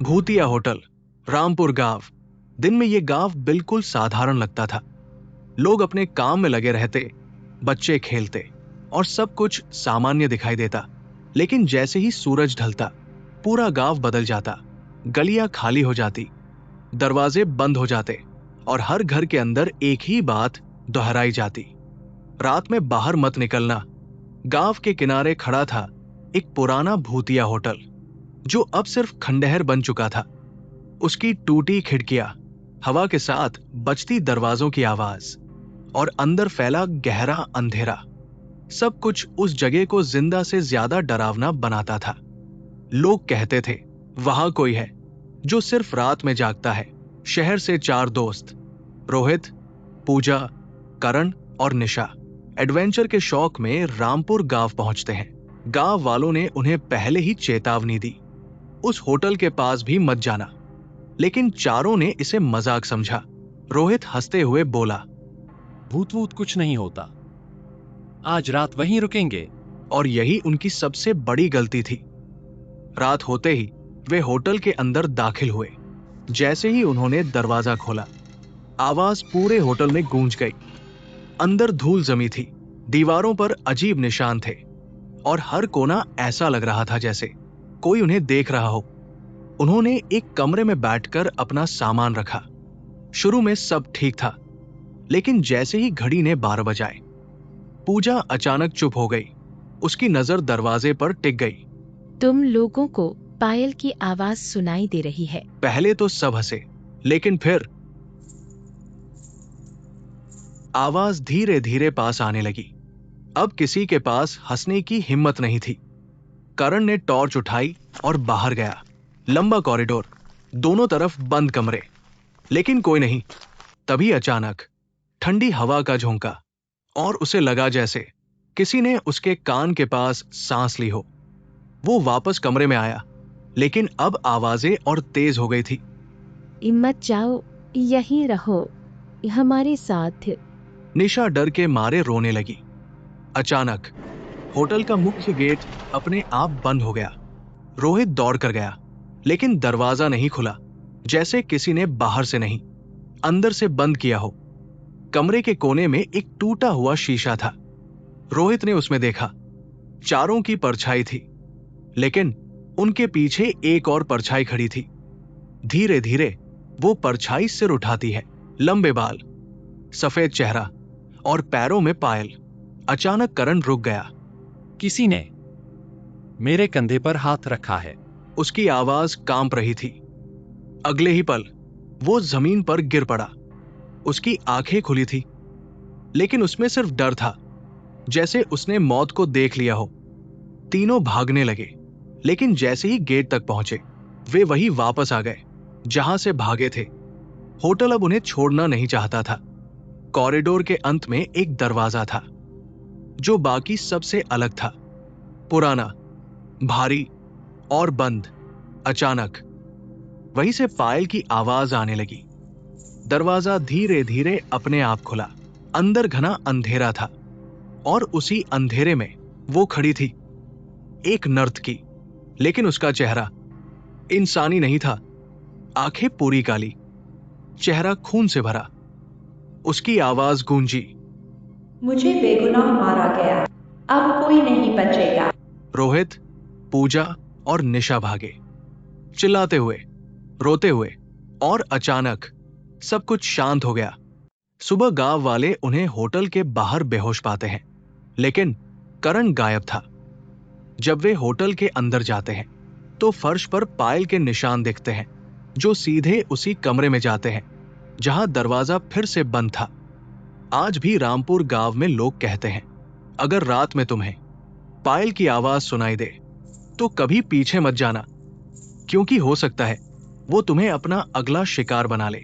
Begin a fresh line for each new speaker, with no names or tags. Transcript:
भूतिया होटल, रामपुर गांव। दिन में ये गांव बिल्कुल साधारण लगता था। लोग अपने काम में लगे रहते, बच्चे खेलते और सब कुछ सामान्य दिखाई देता। लेकिन जैसे ही सूरज ढलता, पूरा गांव बदल जाता। गलियां खाली हो जाती, दरवाजे बंद हो जाते और हर घर के अंदर एक ही बात दोहराई जाती, रात में बाहर मत निकलना। गांव के किनारे खड़ा था एक पुराना भूतिया होटल, जो अब सिर्फ खंडहर बन चुका था। उसकी टूटी खिड़कियां, हवा के साथ बजती दरवाजों की आवाज और अंदर फैला गहरा अंधेरा, सब कुछ उस जगह को जिंदा से ज्यादा डरावना बनाता था। लोग कहते थे, वहां कोई है जो सिर्फ रात में जागता है। शहर से 4 दोस्त, रोहित, पूजा, करण और निशा, एडवेंचर के शौक में रामपुर गांव पहुंचते हैं। गांव वालों ने उन्हें पहले ही चेतावनी दी, उस होटल के पास भी मत जाना, लेकिन चारों ने इसे मजाक समझा। रोहित हंसते हुए बोला,
भूत वूत कुछ नहीं होता, आज रात वहीं रुकेंगे।
और यही उनकी सबसे बड़ी गलती थी। रात होते ही वे होटल के अंदर दाखिल हुए। जैसे ही उन्होंने दरवाजा खोला, आवाज पूरे होटल में गूंज गई। अंदर धूल जमी थी, दीवारों पर अजीब निशान थे और हर कोना ऐसा लग रहा था जैसे कोई उन्हें देख रहा हो। उन्होंने एक कमरे में बैठकर अपना सामान रखा। शुरू में सब ठीक था, लेकिन जैसे ही घड़ी ने 12 बजाए, पूजा अचानक चुप हो गई। उसकी नजर दरवाजे पर टिक गई।
तुम लोगों को पायल की आवाज सुनाई दे रही है।
पहले तो सब हंसे, लेकिन फिर आवाज धीरे धीरे पास आने लगी। अब किसी के पास हंसने की हिम्मत नहीं थी। करण ने टॉर्च उठाई और बाहर गया। लंबा कॉरिडोर, दोनों तरफ बंद कमरे, लेकिन कोई नहीं। तभी अचानक ठंडी हवा का झोंका और उसे लगा जैसे किसी ने उसके कान के पास सांस ली हो। वो वापस कमरे में आया, लेकिन अब आवाजें और तेज हो गई थी।
मत जाओ, यहीं रहो हमारे साथ।
निशा डर के मारे रोने लगी। अचानक होटल का मुख्य गेट अपने आप बंद हो गया। रोहित दौड़ कर गया, लेकिन दरवाजा नहीं खुला, जैसे किसी ने बाहर से नहीं, अंदर से बंद किया हो। कमरे के कोने में एक टूटा हुआ शीशा था। रोहित ने उसमें देखा, चारों की परछाई थी, लेकिन उनके पीछे एक और परछाई खड़ी थी। धीरे धीरे वो परछाई सिर उठाती है, लंबे बाल, सफेद चेहरा और पैरों में पायल। अचानक करण रुक गया।
किसी ने मेरे कंधे पर हाथ रखा है।
उसकी आवाज कांप रही थी। अगले ही पल वो जमीन पर गिर पड़ा। उसकी आंखें खुली थी, लेकिन उसमें सिर्फ डर था, जैसे उसने मौत को देख लिया हो। तीनों भागने लगे, लेकिन जैसे ही गेट तक पहुंचे, वे वहीं वापस आ गए जहां से भागे थे। होटल अब उन्हें छोड़ना नहीं चाहता था। कॉरिडोर के अंत में एक दरवाजा था, जो बाकी सबसे अलग था, पुराना, भारी और बंद। अचानक वहीं से पायल की आवाज आने लगी। दरवाजा धीरे धीरे अपने आप खुला। अंदर घना अंधेरा था और उसी अंधेरे में वो खड़ी थी, एक नर्तकी, लेकिन उसका चेहरा इंसानी नहीं था। आंखें पूरी काली, चेहरा खून से भरा। उसकी आवाज गूंजी,
मुझे बेगुनाह मारा गया, अब कोई नहीं बचेगा।
रोहित, पूजा और निशा भागे, चिल्लाते हुए, रोते हुए, और अचानक सब कुछ शांत हो गया। सुबह गांव वाले उन्हें होटल के बाहर बेहोश पाते हैं, लेकिन करण गायब था। जब वे होटल के अंदर जाते हैं, तो फर्श पर पायल के निशान दिखते हैं, जो सीधे उसी कमरे में जाते हैं जहां दरवाजा फिर से बंद था। आज भी रामपुर गांव में लोग कहते हैं, अगर रात में तुम्हें पायल की आवाज सुनाई दे, तो कभी पीछे मत जाना, क्योंकि हो सकता है वो तुम्हें अपना अगला शिकार बना ले।